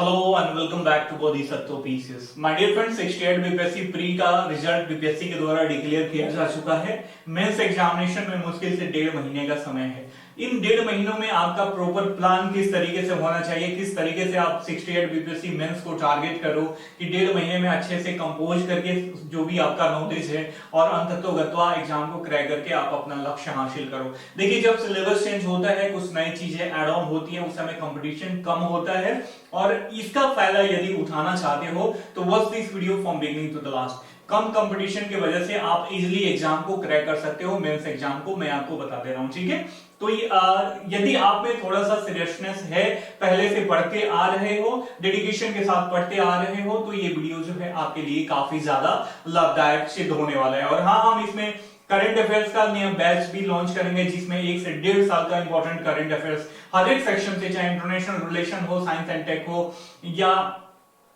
Hello and welcome back to Bodhisattva PCS. My dear friends, 68 BPSC pre का result BPSC के द्वारा declare किया जा चुका है। मेंस एग्जामिनेशन में मुश्किल से 1.5 महीने का समय है। इन 1.5 महीनों में आपका प्रॉपर प्लान किस तरीके से होना चाहिए, किस तरीके से आप 68 बीपीएससी मेंस को टारगेट करो कि 1.5 महीने में अच्छे से कंपोज करके जो भी आपका नॉलेज है और अंततोगत्वा एग्जाम को क्रैक करके आप अपना लक्ष्य हासिल करो। देखिए, जब सिलेबस चेंज होता है, कुछ नई चीजें ऐड ऑन होती है, उस समय कंपटीशन कम होता है और इसका फायदा यदि उठाना चाहते हो तो watch this video from beginning to the last. कम कंपटीशन की वजह से आप इजीली एग्जाम को क्रैक कर सकते हो। मेंस एग्जाम को मैं आपको बता दे रहा हूं, ठीक है। तो यदि आप में थोड़ा सा सीरियसनेस है, पहले से पढ़ते आ रहे हो, डेडिकेशन के साथ पढ़ते आ रहे हो, तो ये वीडियो जो है आपके लिए काफी ज्यादा लाभदायक सिद्ध होने वाला है। और हाँ, हम इसमें करंट अफेयर्स का नया बैच भी लॉन्च करेंगे जिसमें 1 से 1.5 साल का इंपॉर्टेंट करंट अफेयर्स हर एक सेक्शन से, चाहे इंटरनेशनल रिलेशन हो, साइंस एंड टेक हो, या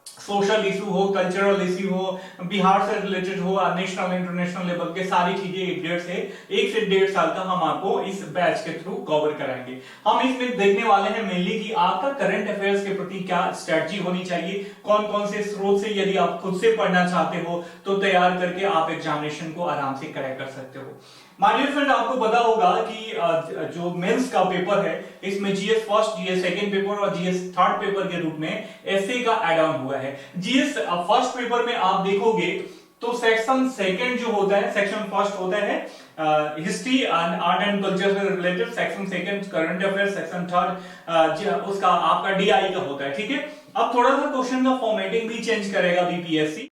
सोशल इशू हो, कल्चरल इशू हो, बिहार से रिलेटेड हो, नेशनल इंटरनेशनल लेवल के सारी चीजें 1 से 1.5 साल का हम आपको इस बैच के थ्रू कवर कराएंगे। हम इसमें देखने वाले हैं मेनली कि आपका करंट अफेयर्स के प्रति क्या स्ट्रेटजी होनी चाहिए, कौन कौन से स्रोत से यदि आप खुद से पढ़ना चाहते हो तो तैयार करके आप एग्जामिनेशन को आराम से क्रैक कर सकते हो। माय डियर फ्रेंड, आपको पता होगा कि जो मेंस का पेपर है इसमें GS first, GS second paper और जीएस थर्ड पेपर के रूप में एसए का ऐड ऑन हुआ है। जीएस फर्स्ट पेपर में आप देखोगे तो सेक्शन सेकंड जो होता है, सेक्शन फर्स्ट होता है history and art and culture से related, section second current affair, section third उसका आपका डीआई का होता है, ठीक है। अब थोड़ा सा क्वेश्चन का फॉर्मेटिंग भी चेंज करेगा बीपीएससी।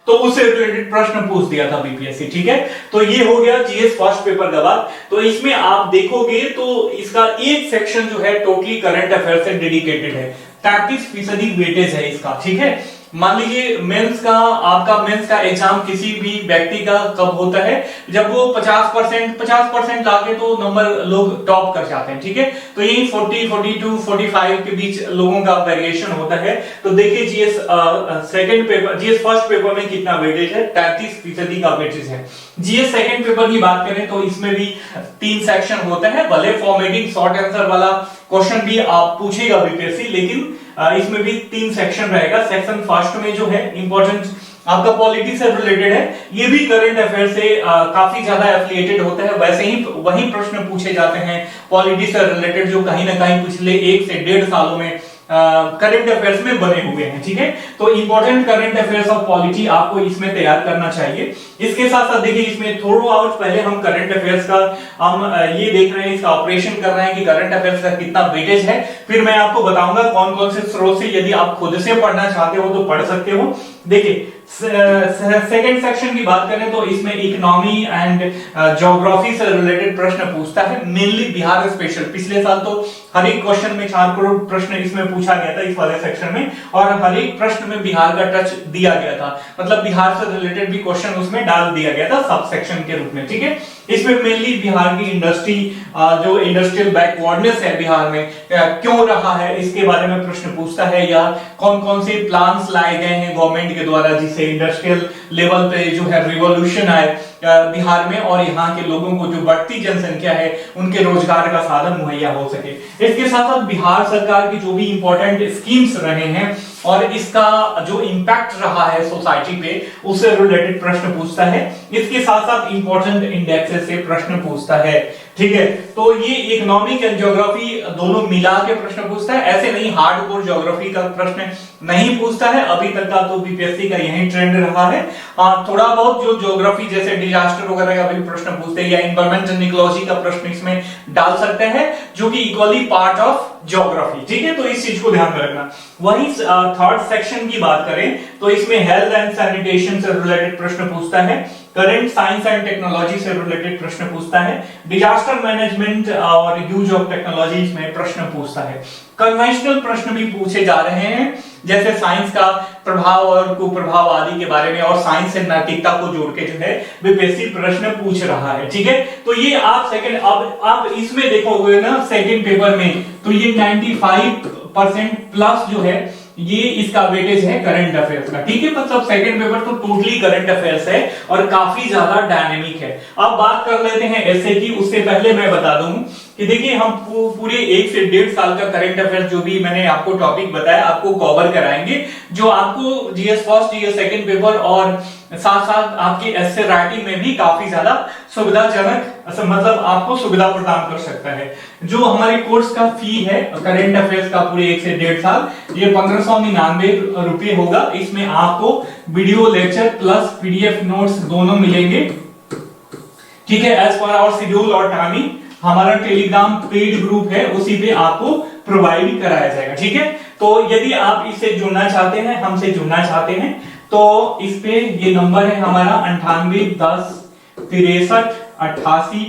तो उससे रिलेटेड प्रश्न पूछ दिया था बीपीएससी, ठीक है। तो ये हो गया जीएस फर्स्ट पेपर का बात। तो इसमें आप देखोगे तो इसका एक सेक्शन जो है टोटली करंट अफेयर से डेडिकेटेड है, 33% वेटेज है इसका, ठीक है। मान लीजिए मेंस का एग्जाम किसी भी व्यक्ति का कब होता है, जब वो 50% लाके तो नंबर लोग टॉप कर जाते हैं, ठीक है। तो यही 40, 42, 45 के बीच लोगों का वेरिएशन होता है। तो देखिए GS second paper, GS first paper में कितना वेटेज है, 33% का वेटेज है। जीएस सेकंड पेपर की बात करें तो इसमें भी 3 सेक्शन होता है। भले फॉर्मेटिंग शॉर्ट आंसर वाला क्वेश्चन भी आप पूछेगा बीपीएससी, लेकिन इसमें भी 3 सेक्शन रहेगा। सेक्शन फर्स्ट में जो है इंपॉर्टेंट आपका पॉलिटी से रिलेटेड है, ये भी करंट अफेयर से काफी ज्यादा एफिलिएटेड होता है। वैसे ही वही प्रश्न पूछे जाते हैं पॉलिटी से रिलेटेड जो कहीं ना कहीं पिछले 1 से 1.5 सालों में करंट अफेयर्स में बने हुए हैं, ठीक है। तो important current affairs of polity आपको इसमें तैयार करना चाहिए। इसके साथ साथ देखिए इसमें थ्रू आउट पहले हम करंट अफेयर्स का हम ये देख रहे हैं, इसका ऑपरेशन कर रहे हैं कि करंट अफेयर्स का कितना वेटेज है। फिर मैं आपको बताऊंगा कौन कौन से स्रोत से यदि आप खुद से पढ़ना चाहते हो तो पढ़ सकते हो। देखिए सेकंड सेक्शन की बात करें तो इसमें इकोनॉमी एंड ज्योग्राफी से रिलेटेड प्रश्न पूछता है, मेनली बिहार स्पेशल। पिछले साल तो हर एक क्वेश्चन में 4 करोड़ प्रश्न इसमें पूछा गया था इस वाले सेक्शन में, और हर एक प्रश्न में बिहार का टच दिया गया था, मतलब बिहार से रिलेटेड भी क्वेश्चन उसमें डाल दिया गया था सब सेक्शन के रूप में, ठीक है। इसमें मेनली बिहार की इंडस्ट्री, जो इंडस्ट्रियल बैकवर्डनेस है बिहार में क्यों रहा है, इसके बारे में प्रश्न पूछता है, या कौन कौन से प्लान्स लाए गए हैं गवर्नमेंट के द्वारा जिससे इंडस्ट्रियल लेवल पे जो है रिवॉल्यूशन आए। बिहार में और यहाँ के लोगों को, जो बढ़ती जनसंख्या है, उनके रोजगार का साधन मुहैया हो सके। इसके साथ साथ बिहार सरकार की जो भी इंपॉर्टेंट स्कीम्स रहे हैं और इसका जो इम्पैक्ट रहा है सोसाइटी पे, उससे रिलेटेड प्रश्न पूछता है। इसके साथ साथ इंपॉर्टेंट इंडेक्सेस से प्रश्न पूछता है। ठीक है, तो ये इकोनॉमिक एंड ज्योग्राफी दोनों मिला के प्रश्न पूछता है, ऐसे नहीं हार्डकोर ज्योग्राफी का प्रश्न नहीं पूछता है। अभी तक का तो बीपीएससी का यही ट्रेंड रहा है। थोड़ा बहुत जो ज्योग्राफी जैसे डिजास्टर वगैरह का भी प्रश्न पूछते हैं या एनवायरमेंटल इकोलॉजी का प्रश्न इसमें डाल सकते हैं, जो कि इक्वली पार्ट ऑफ ज्योग्राफी। ठीक है, तो इस चीज को ध्यान में रखना। वहीं थर्ड सेक्शन की बात करें तो इसमें हेल्थ एंड सैनिटेशन से रिलेटेड प्रश्न पूछता है, करंट साइंस एंड टेक्नोलॉजी से रिलेटेड प्रश्न पूछता है, डिजास्टर मैनेजमेंट और यूज ऑफ टेक्नोलॉजीज में प्रश्न पूछता है। कन्वेंशनल प्रश्न भी पूछे जा रहे हैं, जैसे साइंस का प्रभाव और कुप्रभाव आदि के बारे में, और साइंस से नैतिकता को जोड़ के जो है बीपीएससी प्रश्न पूछ रहा है। ठीक है, तो ये आप सेकंड, अब आप इसमें देखोगे ना सेकंड पेपर में, तो ये 95% प्लस जो है ये इसका वेटेज है करंट अफेयर्स का। ठीक है, मतलब सेकंड पेपर तो टोटली करंट अफेयर्स है और काफी ज्यादा डायनेमिक है। अब बात कर लेते हैं एसए की। उससे पहले मैं बता दूं कि देखिए हम पूरे 1 से 1.5 साल का करंट अफेयर्स जो भी मैंने आपको टॉपिक बताया आपको कवर कराएंगे, जो आपको GS first, GS second paper और साथ साथ आपके एसए राइटिंग में भी काफी ज्यादा सुविधाजनक, मतलब आपको सुविधा प्रदान कर सकता है। जो हमारे कोर्स का फी है करंट अफेयर्स का पूरे 1 से 1.5 साल, ये 1599 रुपए होगा। इसमें आपको video lecture plus PDF notes दोनों मिलेंगे। ठीक है, एज पर आवर शेड्यूल और टाइमिंग हमारा टेलीग्राम पेड ग्रुप है, उसी पे आपको प्रोवाइड कराया जाएगा। ठीक है, तो यदि आप इससे जुड़ना चाहते हैं, हमसे जुड़ना चाहते हैं, तो इस पे ये नंबर है हमारा 98 10 63 88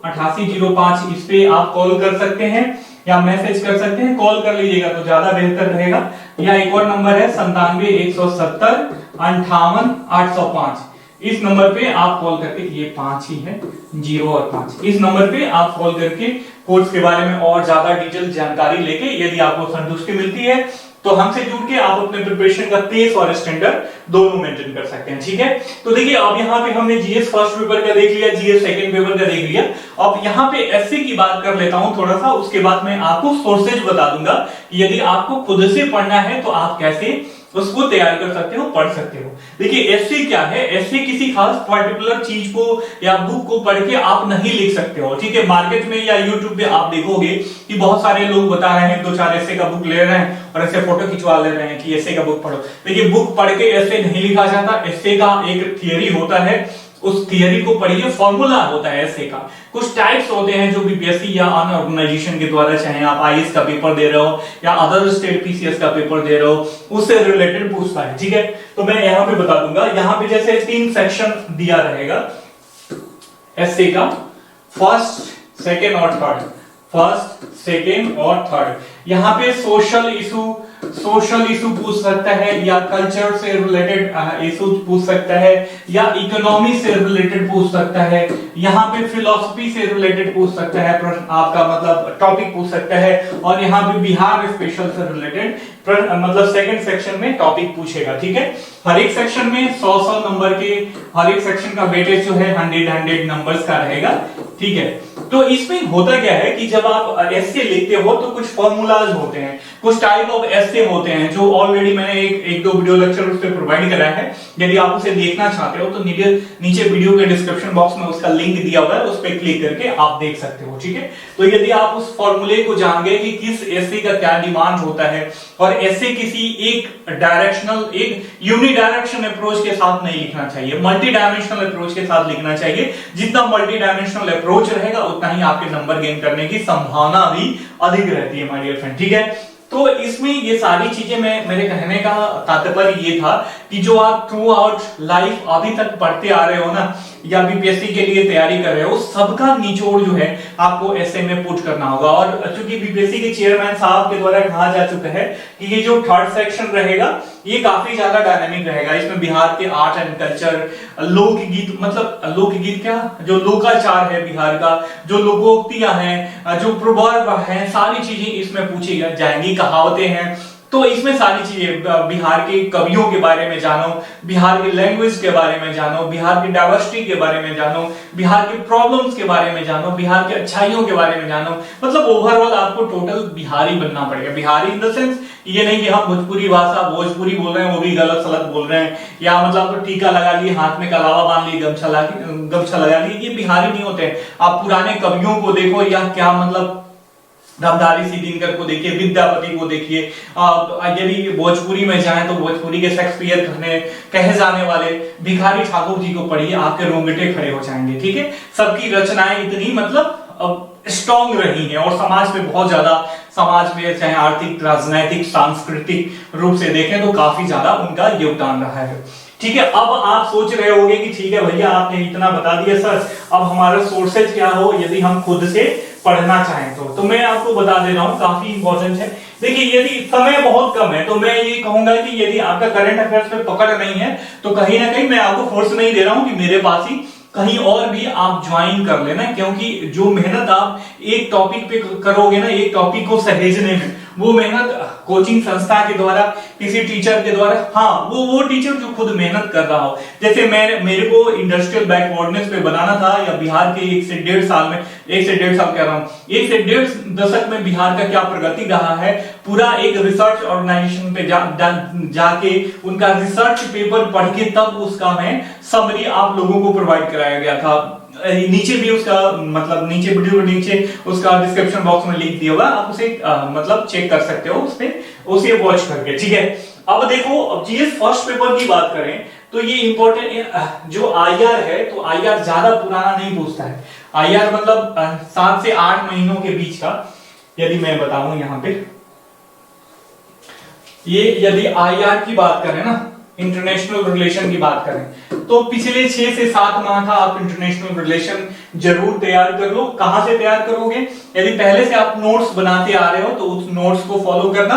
08805, इस पे आप कॉल कर सकते हैं या मैसेज कर सकते हैं। कॉल कर लीजिएगा तो ज्यादा बेहतर रहेगा, या एक और नंबर है 97 170 58 805। इस नंबर पे आप कॉल करके, ये 5 ही है, 0 और 5, इस नंबर पे आप कॉल करके कोर्स के बारे में और ज्यादा डिटेल जानकारी लेके, यदि आपको संतुष्टि मिलती है तो हमसे जुड़ के आप अपने प्रिपरेशन का पेस और स्टैंडर्ड दोनों मेंटेन कर सकते हैं। ठीक है, तो देखिए अब यहाँ पे हमने जीएस फर्स्ट पेपर का देख लिया, जीएस सेकंड पेपर का देख लिया। अब यहाँ पे एसए की बात कर लेता हूं थोड़ा सा, उसके बाद मैं आपको सोर्सेज बता दूंगा कि यदि आपको खुद से पढ़ना है तो आप कैसे उसको तैयार कर सकते हो, पढ़ सकते हो। देखिए एसए क्या है, एसए किसी खास पर्टिकुलर चीज को या बुक को पढ़ के आप नहीं लिख सकते हो। ठीक है, मार्केट में या यूट्यूब पे आप देखोगे कि बहुत सारे लोग बता रहे हैं, 2-4 एसए का बुक ले रहे हैं और ऐसे फोटो खिंचवा ले रहे हैं कि एसए का बुक पढ़ो। देखिए बुक पढ़ के एसए नहीं लिखा जाता, एसए का एक थियरी होता है, उस थियरी को पढ़िए, फॉर्मूला होता है एसए का। कुछ टाइप्स होते हैं जो बीपीएससी या अन्य ऑर्गेनाइजेशन के द्वारा, चाहे आप आईएएस का पेपर दे रहे हो या अदर स्टेट पीसीएस का पेपर दे रहे हो, उससे रिलेटेड पूछता है। ठीक है, तो मैं यहाँ पे बता दूंगा, यहाँ पे जैसे 3 सेक्शन दिया रहेगा एसए का, फर्स्ट सेकेंड और थर्ड, फर्स्ट सेकेंड और थर्ड। यहाँ पे सोशल इशू पूछ सकता है, या कल्चर से रिलेटेड इशू पूछ सकता है, या इकोनॉमी से रिलेटेड पूछ सकता है, यहाँ पे फिलॉसफी से रिलेटेड पूछ सकता है, प्रश्न आपका मतलब टॉपिक पूछ सकता है, और यहाँ पे बिहार स्पेशल से रिलेटेड मतलब सेकंड सेक्शन में टॉपिक पूछेगा। ठीक है, हर एक सेक्शन में 100 नंबर के, हर एक सेक्शन का वेटेज जो है 100 नंबर्स का रहेगा। ठीक है, तो इसमें होता क्या है कि जब आप एसए लिखते हो तो कुछ फॉर्मूलाज होते हैं, कुछ टाइप ऑफ एसए होते हैं, जो ऑलरेडी मैंने एक दो वीडियो लेक्चर उस पर प्रोवाइड कराया है। यदि आप उसे देखना चाहते हो तो नीचे वीडियो के डिस्क्रिप्शन बॉक्स में उसका लिंक दिया हुआ है, उस पर क्लिक करके आप देख सकते हो। ठीक है, तो यदि आप उस फॉर्मूले को जान गए कि किस एसए का क्या डिमांड होता है, और एसए किसी एक डायरेक्शनल, एक यूनिडायरेक्शन अप्रोच के साथ नहीं लिखना चाहिए, मल्टी डायमेंशनल अप्रोच के साथ लिखना चाहिए। जितना मल्टी डायमेंशनल अप्रोच रहेगा उतना ही आपके नंबर गेन करने की संभावना भी अधिक रहती है माय डियर फ्रेंड। ठीक है, तो इसमें ये सारी चीजें मेरे कहने का तात्पर्य ये था कि जो आप थ्रू आउट लाइफ अभी तक पढ़ते आ रहे हो ना, या बीपीएससी के लिए तैयारी कर रहे हो, सबका निचोड़ जो है आपको एसए में पुट करना होगा। और चूंकि बीपीएससी के चेयरमैन साहब के द्वारा कहा जा चुका है कि ये जो थर्ड सेक्शन रहेगा ये काफी ज्यादा डायनामिक रहेगा। इसमें बिहार के आर्ट एंड कल्चर, लोकगीत, मतलब लोकगीत क्या, जो लोकाचार है बिहार का, जो लोकोक्तियां हैं, जो प्रवर्ब हैं, सारी चीजें इसमें पूछी जाएंगी, कहावतें हैं, तो इसमें सारी चीजें, बिहार के कवियों के बारे में जानो, बिहार के लैंग्वेज के बारे में जानो, बिहार की डाइवर्सिटी के बारे में जानो, बिहार के प्रॉब्लम्स के बारे में जानो, बिहार के अच्छाइयों के बारे में जानो। मतलब ओवरऑल आपको टोटल बिहारी बनना पड़ेगा। बिहारी इन द सेंस ये नहीं कि हम भोजपुरी भाषा भोजपुरी बोल रहे हैं वो भी गलत सलत बोल रहे हैं, या मतलब तो टीका लगा लिए, हाथ में कलावा बांध लिए, गमछा लगा लिए, ये बिहारी नहीं होते। आप पुराने कवियों को देखो, या क्या मतलब रमधारी सिंह दिनकर को देखिए, विद्यापति को देखिए, यदि भोजपुरी में जाएं तो भोजपुरी के शेक्सपियर कहे जाने वाले भिखारी ठाकुर जी को पढ़िए, आपके रोंगटे खड़े हो जाएंगे। ठीक है, सबकी रचनाएं इतनी मतलब स्ट्रॉन्ग रही हैं और समाज में बहुत ज्यादा, समाज में चाहे आर्थिक, राजनैतिक, सांस्कृतिक रूप से देखें तो काफी ज्यादा उनका योगदान रहा है। ठीक है, अब आप सोच रहे होंगे कि ठीक है भैया आपने इतना बता दिया सर, अब हमारा सोर्सेज क्या हो यदि हम खुद से पढ़ना चाहें तो मैं आपको बता दे रहा हूं, काफी इंपॉर्टेंट है। देखिए यदि समय बहुत कम है तो मैं ये कहूंगा कि यदि आपका करंट अफेयर्स पे पकड़ नहीं है तो कहीं ना कहीं मैं आपको फोर्स नहीं दे रहा हूं कि मेरे पास ही कहीं और भी आप ज्वाइन कर लेना, क्योंकि जो मेहनत आप एक टॉपिक पे करोगे ना, एक टॉपिक को सहेजने में, वो मेहनत कोचिंग संस्था के द्वारा, किसी टीचर के द्वारा, हाँ वो टीचर जो खुद मेहनत कर रहा हो। जैसे मेरे को इंडस्ट्रियल बैकवर्डनेस पे बनाना था, या बिहार के 1 से 1.5 साल में, 1 से 1.5 साल कह रहा हूं, 1 से 1.5 दशक में बिहार का क्या प्रगति रहा है, पूरा एक रिसर्च ऑर्गेनाइजेशन पे जाके उनका रिसर्च पेपर पढ़ के तब उसका मैं समरी आप लोगों को प्रोवाइड कराया गया था। नीचे भी उसका मतलब नीचे वीडियो के नीचे उसका डिस्क्रिप्शन बॉक्स में लिंक दिया हुआ, आप उसे मतलब चेक कर सकते हो उसे वॉच करके। ठीक है, अब देखो, अब जीएस फर्स्ट पेपर की बात करें तो ये इंपॉर्टेंट जो आईआर है, तो आईआर ज्यादा पुराना नहीं पूछता है। आईआर मतलब 7 से 8 महीनों के बीच का, यदि मैं बताऊं यहां पे, ये यदि आईआर की बात करें ना, इंटरनेशनल रिलेशन की बात करें तो पिछले 6 से 7 माह का आप इंटरनेशनल रिलेशन जरूर तैयार कर लो। कहां से तैयार करोगे? यदि पहले से आप नोट्स बनाते आ रहे हो तो उस नोट्स को फॉलो करना,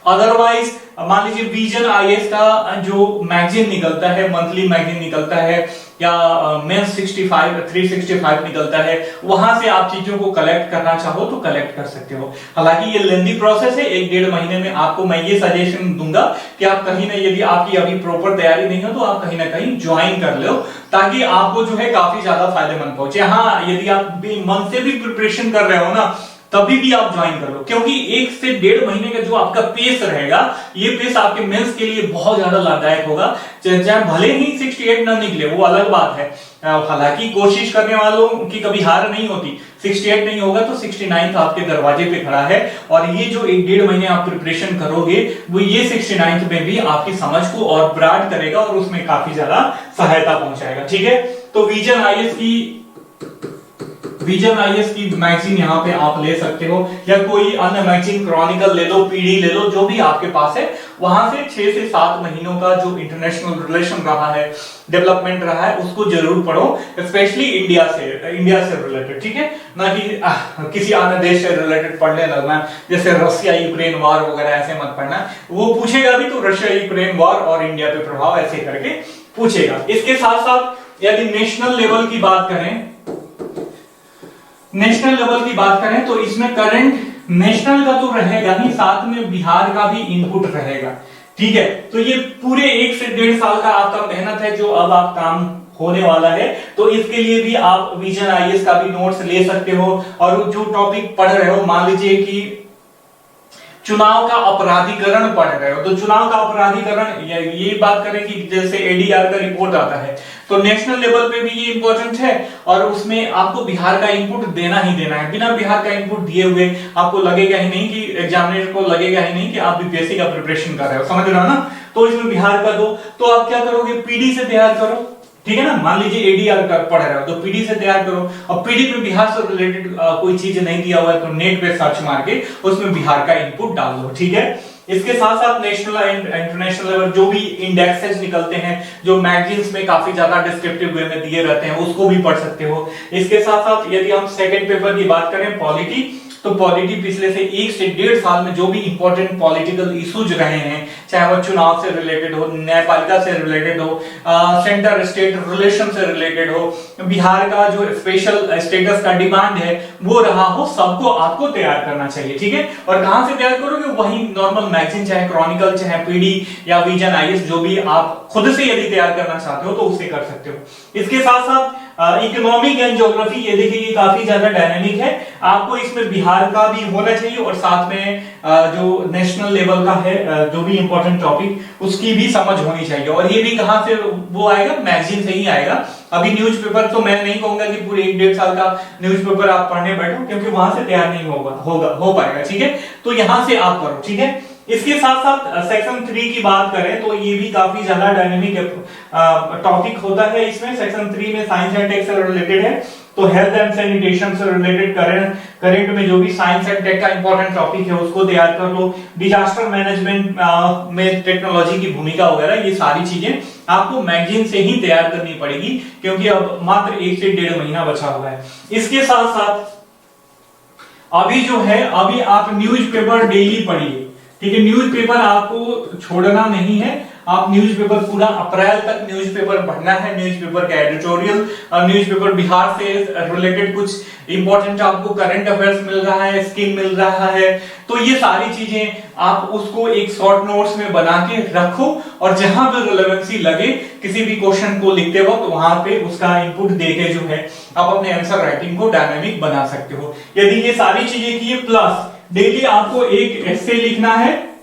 अदरवाइज मान लीजिए विजन आईएएस का जो मैगजीन निकलता है, मंथली मैगजीन निकलता है, या मेंस 365 निकलता है, वहां से आप चीजों को कलेक्ट करना चाहो तो कलेक्ट कर सकते हो। हालांकि ये लेंदी प्रोसेस है, 1-1.5 महीने में आपको मैं ये सजेशन दूंगा कि आप कहीं ना, यदि आपकी अभी प्रॉपर तैयारी नहीं हो तो आप कहीं ना कहीं ज्वाइन कर लो, ताकि आपको जो है काफी ज्यादा फायदेमंद पहुंचे। हाँ, यदि आप भी मन से भी प्रिपरेशन कर रहे हो ना, तभी भी आप ज्वाइन कर लो, क्योंकि 1 से 1.5 महीने का जो आपका पेस रहेगा, ये पेस आपके मेंस के लिए बहुत ज्यादा लाभदायक होगा। चाहे भले ही 68 ना निकले, वो अलग बात है, हालांकि कोशिश करने वालों की कभी हार नहीं होती। 68 नहीं होगा तो 69 आपके दरवाजे पे खड़ा है, और ये जो 1-1.5 महीने आप प्रिपरेशन करोगे, वो ये 69 में भी आपकी समझ को और ब्रॉड करेगा और उसमें काफी ज्यादा सहायता पहुंचाएगा। ठीक है, तो विजन आईएएस की मैगजीन यहाँ पे आप ले सकते हो, या कोई अन्य मैगजीन, क्रॉनिकल ले लो, पीडी ले लो, जो भी आपके पास है, वहां से 6 से 7 महीनों का जो इंटरनेशनल रिलेशन रहा है, डेवलपमेंट रहा है, उसको जरूर पढ़ो, स्पेशली इंडिया से रिलेटेड। ठीक है, ना कि किसी अन्य देश से रिलेटेड पढ़ने लगना, जैसे रशिया यूक्रेन वॉर वगैरह, ऐसे मत पढ़ना। वो पूछेगा भी तो रशिया यूक्रेन वॉर और इंडिया पे प्रभाव ऐसे करके पूछेगा। इसके साथ साथ यदि नेशनल लेवल की बात करें तो इसमें करंट नेशनल का तो रहेगा ही, साथ में बिहार का भी इनपुट रहेगा। ठीक है, तो ये पूरे 1 से 1.5 साल का आपका मेहनत है जो अब आप काम होने वाला है, तो इसके लिए भी आप विजन आईएएस का भी नोट्स ले सकते हो। और जो टॉपिक पढ़ रहे हो, मान लीजिए कि चुनाव का अपराधीकरण पढ़ रहे हो, तो चुनाव का अपराधीकरण, ये बात करें कि जैसे एडीआर का रिपोर्ट आता है, तो नेशनल लेवल पे भी ये इंपॉर्टेंट है, और उसमें आपको बिहार का इनपुट देना ही देना है। बिना बिहार का इनपुट दिए हुए आपको लगेगा ही नहीं कि एग्जामिनर को लगेगा ही नहीं कि आप बीपीएससी का प्रिपरेशन कर रहे हो, समझ रहे हो ना। तो इसमें बिहार का दो, तो आप क्या करोगे, पीडी से तैयार करो। ठीक है ना, मान लीजिए एडीआर का पढ़ रहे हो तो पीडी से तैयार करो, और पीडी में बिहार से रिलेटेड कोई चीज नहीं दिया हुआ है तो नेट पे सर्च मार के उसमें बिहार का इनपुट डाल दो। ठीक है, इसके साथ साथ नेशनल एंड इंटरनेशनल लेवल जो भी इंडेक्सेस निकलते हैं, जो मैगजीन्स में काफी ज्यादा डिस्क्रिप्टिव वे में दिए रहते हैं, उसको भी पढ़ सकते हो। इसके साथ साथ यदि हम सेकंड पेपर की बात करें, पॉलिटी, तो पॉलिटी पिछले से 1 से 1.5 साल में जो भी इंपॉर्टेंट पॉलिटिकल इश्यूज रहे हैं, चाहे वो चुनाव से रिलेटेड हो, न्यायपालिका से रिलेटेड हो, सेंटर स्टेट रिलेशन से रिलेटेड हो, बिहार का जो स्पेशल स्टेटस का डिमांड है वो रहा हो, सबको आपको तैयार करना चाहिए। ठीक है, और कहां से तैयार करोगे? वही नॉर्मल मैगजीन, चाहे क्रॉनिकल, चाहे पीडी या विजन आईएएस, जो भी आप खुद से यदि तैयार करना चाहते हो तो उससे कर सकते हो। इसके साथ साथ इकोनॉमिक एंड ज्योग्राफी, ये देखिए ये काफी ज्यादा डायनामिक है, आपको इसमें बिहार का भी होना चाहिए और साथ में जो नेशनल लेवल का है जो भी इंपॉर्टेंट टॉपिक उसकी भी समझ होनी चाहिए। और ये भी कहां से वो आएगा? मैगजीन से ही आएगा। अभी न्यूज़पेपर तो मैं नहीं कहूंगा कि पूरे 1-1.5 साल का न्यूज़पेपर आप पढ़ने बैठो, क्योंकि वहां से तैयार नहीं हो पाएगा। ठीक है, तो यहां से आप करो। ठीक है, इसके साथ साथ सेक्शन 3 की बात करें तो ये भी काफी ज्यादा डायनेमिक टॉपिक होता है। इसमें सेक्शन 3 में साइंस एंड टेक से रिलेटेड है, तो हेल्थ एंड सैनिटेशन से रिलेटेड करंट में जो भी साइंस एंड टेक का इंपॉर्टेंट टॉपिक है उसको तैयार कर लो। डिजास्टर मैनेजमेंट में टेक्नोलॉजी की भूमिका वगैरह, ये सारी चीजें आपको मैगजीन से ही तैयार करनी पड़ेगी, क्योंकि अब मात्र 1 से 1.5 महीना बचा हुआ है। इसके साथ साथ अभी जो है, अभी आप न्यूज़पेपर डेली पढ़िए। ठीक है, न्यूज़पेपर आपको छोड़ना नहीं है, आप न्यूज़पेपर पूरा अप्रैल तक न्यूज़पेपर पढ़ना है। न्यूज़पेपर का एडिटोरियल, न्यूज़पेपर बिहार से रिलेटेड कुछ इंपॉर्टेंट आपको करंट अफेयर्स मिल रहा है, स्कीम मिल रहा है, तो ये सारी चीजें आप उसको एक शॉर्ट नोट्स में बना के रखो, और जहां भी रिलेवेंसी लगे किसी भी क्वेश्चन को लिखते वक्त वहां पे उसका इनपुट देके जो है आप अपने आंसर राइटिंग को डायनामिक बना सकते हो। यदि ये सारी चीजें किए, प्लस डेली आपको एक एस्से लिखना है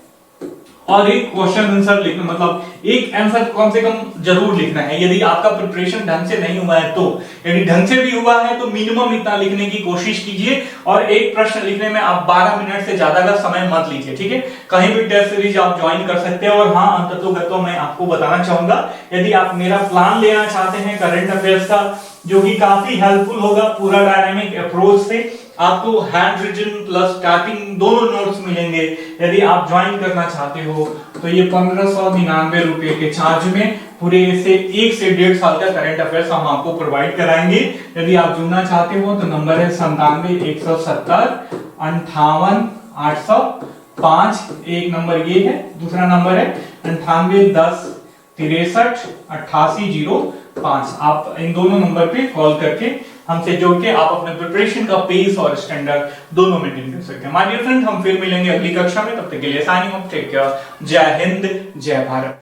और एक क्वेश्चन आंसर लिखना, मतलब एक आंसर कम से कम जरूर लिखना है। यदि आपका प्रिपरेशन ढंग से नहीं हुआ है तो, यदि ढंग से भी हुआ है तो मिनिमम इतना लिखने की कोशिश कीजिए, और एक प्रश्न लिखने में आप 12 मिनट से ज्यादा का समय मत लीजिए। ठीक है, कहीं भी टेस्ट सीरीज आप ज्वाइन कर सकते हैं। और हाँ, अंततोगत्वा मैं आपको बताना चाहूंगा, यदि आप मेरा प्लान लेना चाहते हैं करंट अफेयर्स का, जो कि काफी हेल्पफुल होगा पूरा डायनामिक अप्रोच से, आपको हैंड रिटन प्लस टाइपिंग दोनों नोट्स मिलेंगे। यदि आप ज्वाइन करना चाहते हो तो ये 1599 रुपए के चार्ज में पूरे से 1 से 1.5 साल का करंट अफेयर्स हम आपको प्रोवाइड कराएंगे। यदि आप जुड़ना चाहते हो तो नंबर है 97-170-58-805। एक नंबर ये है, दूसरा नंबर है 98-10-63-88-005। आप इन दोनों नंबर पे कॉल करके हमसे जुड़ के आप अपने प्रिपरेशन का पेस और स्टैंडर्ड दोनों मेंटेन कर सकते हैं। माय डियर फ्रेंड, हम फिर मिलेंगे अगली कक्षा में, तब तक के लिए साइनिंग ऑफ, टेक केयर, जय हिंद, जय भारत।